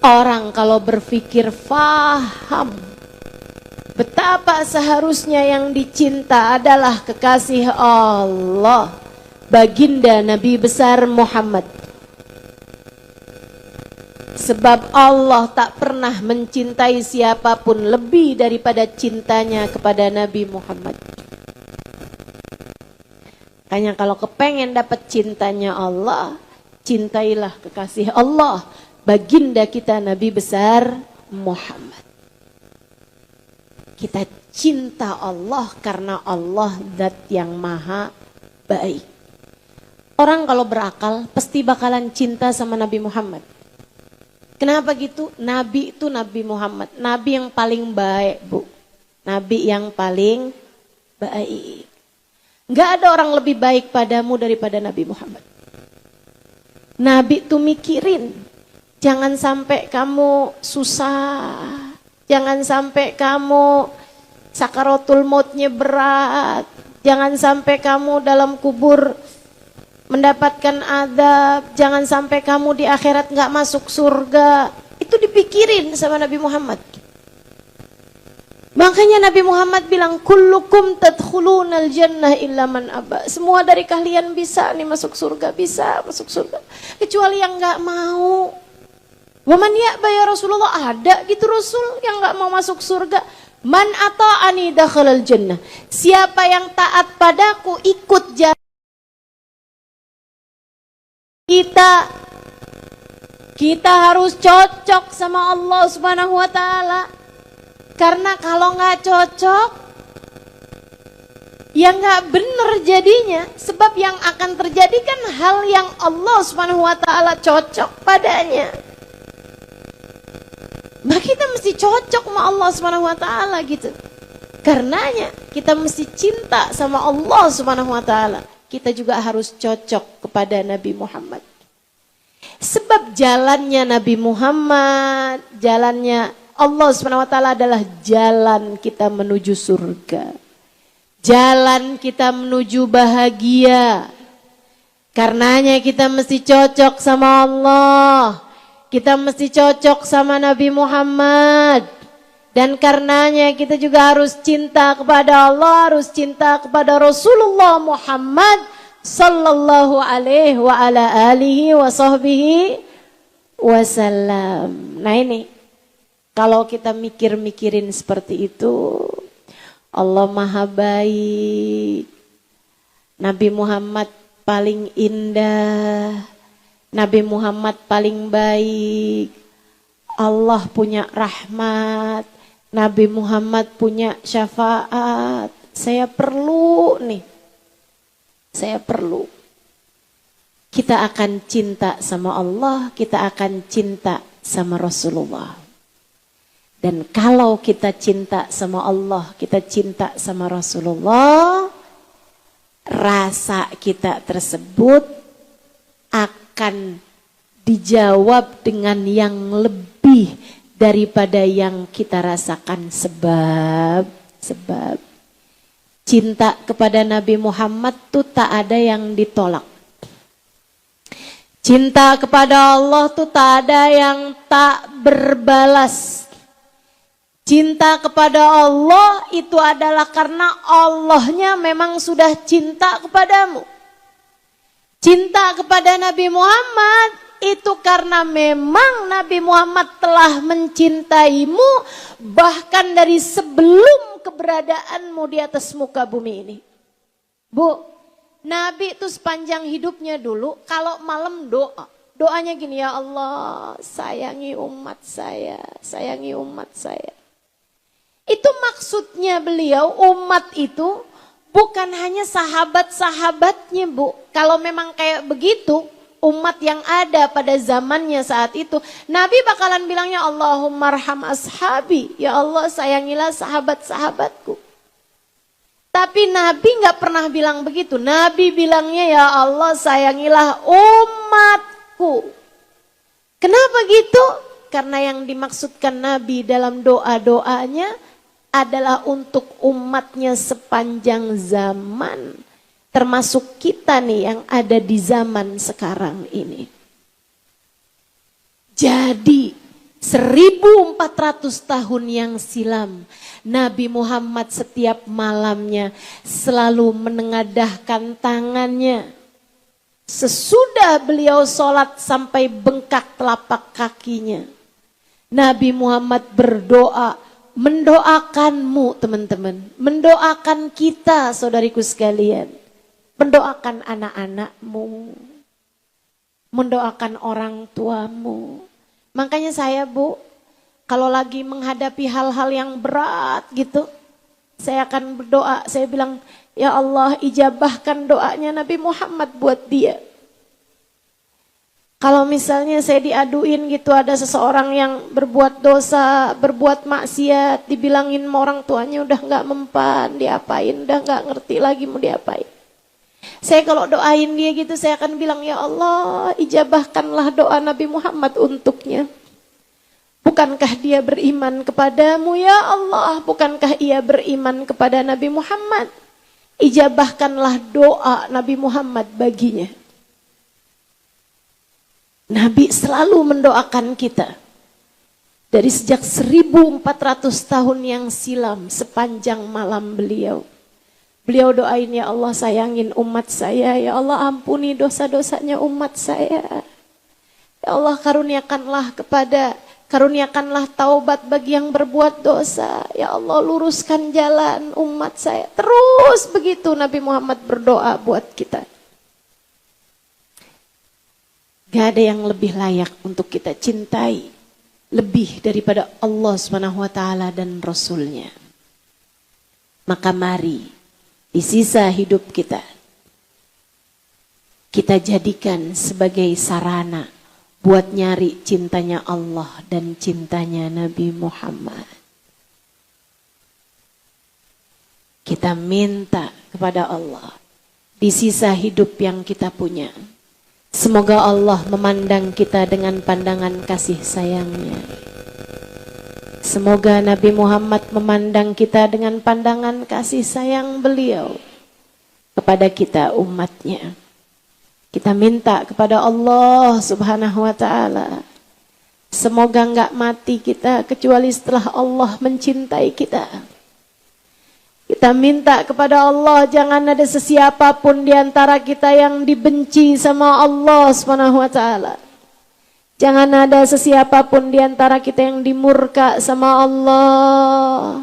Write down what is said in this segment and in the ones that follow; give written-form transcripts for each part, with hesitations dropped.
Orang kalau berpikir faham betapa seharusnya yang dicinta adalah kekasih Allah, baginda Nabi besar Muhammad. Sebab Allah tak pernah mencintai siapapun lebih daripada cintanya kepada Nabi Muhammad. Makanya kalau kepengen dapat cintanya Allah, cintailah kekasih Allah, baginda kita Nabi besar Muhammad. Kita cinta Allah karena Allah zat yang maha baik. Orang kalau berakal pasti bakalan cinta sama Nabi Muhammad. Kenapa gitu? Nabi itu Nabi Muhammad, Nabi yang paling baik, Bu. Nabi yang paling baik. Gak ada orang lebih baik padamu daripada Nabi Muhammad. Nabi itu mikirin, jangan sampai kamu susah, jangan sampai kamu sakaratul mautnya berat, jangan sampai kamu dalam kubur mendapatkan azab, jangan sampai kamu di akhirat gak masuk surga. Itu dipikirin sama Nabi Muhammad. Makanya Nabi Muhammad bilang, kullukum tadkhulunal jannah illa man aba. Semua dari kalian bisa nih masuk surga, bisa masuk surga, kecuali yang gak mau. Waman ya'ba ya Rasulullah, ada gitu Rasul yang gak mau masuk surga. Man ata'ani dakhalal jannah. Siapa yang taat padaku ikut jalan kita harus cocok sama Allah Subhanahu wa taala. Karena kalau nggak cocok, ya nggak bener jadinya. Sebab yang akan terjadi kan hal yang Allah Subhanahu wa taala cocok padanya. Nah kita mesti cocok sama Allah Subhanahu wa taala gitu. Karenanya kita mesti cinta sama Allah Subhanahu wa taala. Kita juga harus cocok kepada Nabi Muhammad. Sebab jalannya Nabi Muhammad, jalannya Allah SWT adalah jalan kita menuju surga. Jalan kita menuju bahagia. Karenanya kita mesti cocok sama Allah. Kita mesti cocok sama Nabi Muhammad. Dan karenanya kita juga harus cinta kepada Allah, harus cinta kepada Rasulullah Muhammad sallallahu alaihi wa ala alihi wa sahbihi wasallam. Nah ini, kalau kita mikir-mikirin seperti itu, Allah maha baik, Nabi Muhammad paling indah, Nabi Muhammad paling baik, Allah punya rahmat, Nabi Muhammad punya syafaat. Saya perlu kita akan cinta sama Allah, kita akan cinta sama Rasulullah. Dan kalau kita cinta sama Allah, kita cinta sama Rasulullah, rasa kita tersebut akan dijawab dengan yang lebih daripada yang kita rasakan. Sebab cinta kepada Nabi Muhammad tuh tak ada yang ditolak. Cinta kepada Allah tuh tak ada yang tak berbalas. Cinta kepada Allah itu adalah karena Allahnya memang sudah cinta kepadamu. Cinta kepada Nabi Muhammad itu karena memang Nabi Muhammad telah mencintaimu bahkan dari sebelum keberadaanmu di atas muka bumi ini. Bu, Nabi itu sepanjang hidupnya dulu kalau malam doa. Doanya gini, ya Allah sayangi umat saya, sayangi umat saya. Itu maksudnya beliau, umat itu bukan hanya sahabat-sahabatnya, Bu. Kalau memang kayak begitu, umat yang ada pada zamannya saat itu, Nabi bakalan bilangnya Allahumma arham ashabi, ya Allah sayangilah sahabat-sahabatku. Tapi Nabi nggak pernah bilang begitu. Nabi bilangnya ya Allah sayangilah umatku. Kenapa gitu? Karena yang dimaksudkan Nabi dalam doa-doanya adalah untuk umatnya sepanjang zaman. Termasuk kita nih yang ada di zaman sekarang ini. Jadi 1400 tahun yang silam, Nabi Muhammad setiap malamnya selalu menengadahkan tangannya. Sesudah beliau sholat sampai bengkak telapak kakinya, Nabi Muhammad berdoa, mendoakanmu teman-teman, mendoakan kita saudariku sekalian, mendoakan anak-anakmu, mendoakan orang tuamu. Makanya saya Bu, kalau lagi menghadapi hal-hal yang berat gitu, saya akan berdoa, saya bilang, ya Allah ijabahkan doanya Nabi Muhammad buat dia. Kalau misalnya saya diaduin gitu, ada seseorang yang berbuat dosa, berbuat maksiat, dibilangin sama orang tuanya udah gak mempan, diapain, udah gak ngerti lagi mau diapain. Saya kalau doain dia gitu, saya akan bilang, ya Allah ijabahkanlah doa Nabi Muhammad untuknya. Bukankah dia beriman kepadamu ya Allah, bukankah ia beriman kepada Nabi Muhammad? Ijabahkanlah doa Nabi Muhammad baginya. Nabi selalu mendoakan kita. Dari sejak 1400 tahun yang silam, sepanjang malam beliau doain, ya Allah sayangin umat saya, ya Allah ampuni dosa-dosanya umat saya. Ya Allah karuniakanlah taubat bagi yang berbuat dosa. Ya Allah luruskan jalan umat saya. Terus begitu Nabi Muhammad berdoa buat kita. Gak ada yang lebih layak untuk kita cintai lebih daripada Allah SWT dan Rasulnya. Maka mari di sisa hidup kita jadikan sebagai sarana buat nyari cintanya Allah dan cintanya Nabi Muhammad. Kita minta kepada Allah di sisa hidup yang kita punya, semoga Allah memandang kita dengan pandangan kasih sayangnya. Semoga Nabi Muhammad memandang kita dengan pandangan kasih sayang beliau kepada kita umatnya. Kita minta kepada Allah Subhanahu wa ta'ala, semoga enggak mati kita kecuali setelah Allah mencintai kita. Kita minta kepada Allah, jangan ada sesiapapun di antara kita yang dibenci sama Allah Subhanahu wa ta'ala. Jangan ada sesiapapun di antara kita yang dimurka sama Allah.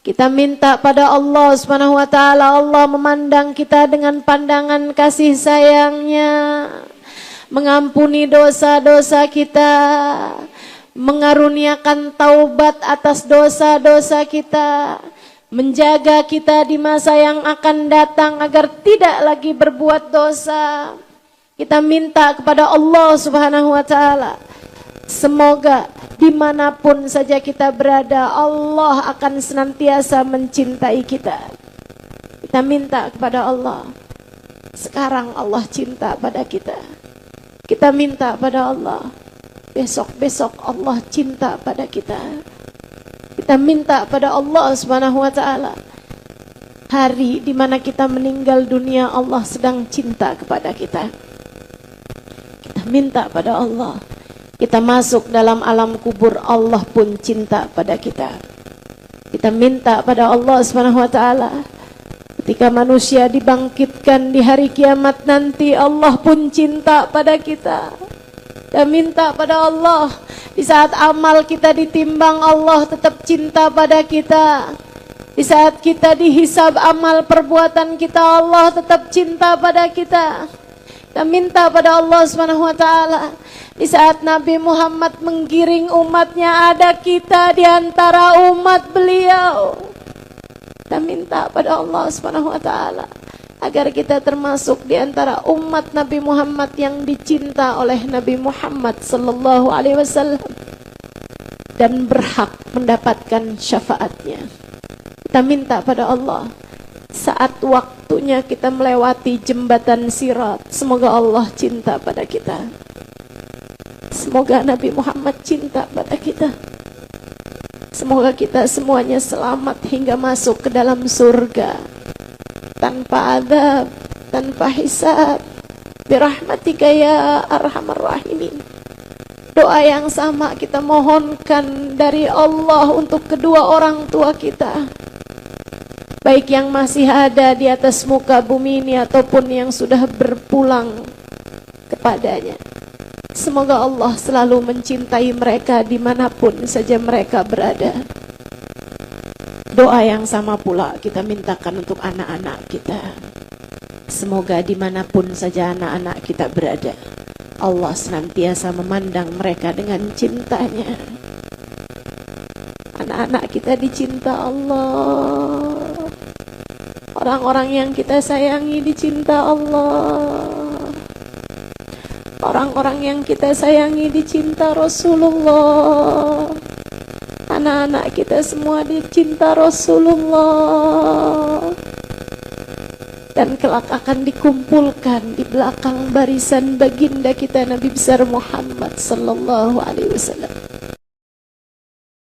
Kita minta pada Allah Subhanahu wa ta'ala, Allah memandang kita dengan pandangan kasih sayangnya, mengampuni dosa-dosa kita, mengaruniakan taubat atas dosa-dosa kita, menjaga kita di masa yang akan datang agar tidak lagi berbuat dosa. Kita minta kepada Allah Subhanahu wa ta'ala, semoga dimanapun saja kita berada, Allah akan senantiasa mencintai kita. Kita minta kepada Allah, sekarang Allah cinta pada kita. Kita minta pada Allah, besok-besok Allah cinta pada kita. Kita minta pada Allah Subhanahu wa ta'ala, hari di mana kita meninggal dunia, Allah sedang cinta kepada kita. Kita minta pada Allah, kita masuk dalam alam kubur, Allah pun cinta pada kita. Kita minta pada Allah Subhanahu wa ta'ala, ketika manusia dibangkitkan di hari kiamat nanti, Allah pun cinta pada kita. Kita minta pada Allah, di saat amal kita ditimbang, Allah tetap cinta pada kita. Di saat kita dihisab amal perbuatan kita, Allah tetap cinta pada kita. Kita minta pada Allah Subhanahu wa ta'ala, di saat Nabi Muhammad menggiring umatnya, ada kita di antara umat beliau. Kita minta pada Allah Subhanahu wa ta'ala agar kita termasuk di antara umat Nabi Muhammad yang dicinta oleh Nabi Muhammad sallallahu alaihi wasallam dan berhak mendapatkan syafaatnya. Kita minta pada Allah, saat waktunya kita melewati jembatan Sirat, semoga Allah cinta pada kita. Semoga Nabi Muhammad cinta pada kita. Semoga kita semuanya selamat hingga masuk ke dalam surga tanpa azab, tanpa hisab, birahmatika ya arhamar rahimin. Doa yang sama kita mohonkan dari Allah untuk kedua orang tua kita, baik yang masih ada di atas muka bumi ini ataupun yang sudah berpulang kepadanya. Semoga Allah selalu mencintai mereka dimanapun saja mereka berada. Doa yang sama pula kita mintakan untuk anak-anak kita. Semoga dimanapun saja anak-anak kita berada, Allah senantiasa memandang mereka dengan cintanya. Anak-anak kita dicinta Allah. Orang-orang yang kita sayangi dicinta Allah. Orang-orang yang kita sayangi dicinta Rasulullah. Anak-anak kita semua dicinta Rasulullah. Dan kelak akan dikumpulkan di belakang barisan baginda kita Nabi besar Muhammad sallallahu alaihi wasallam.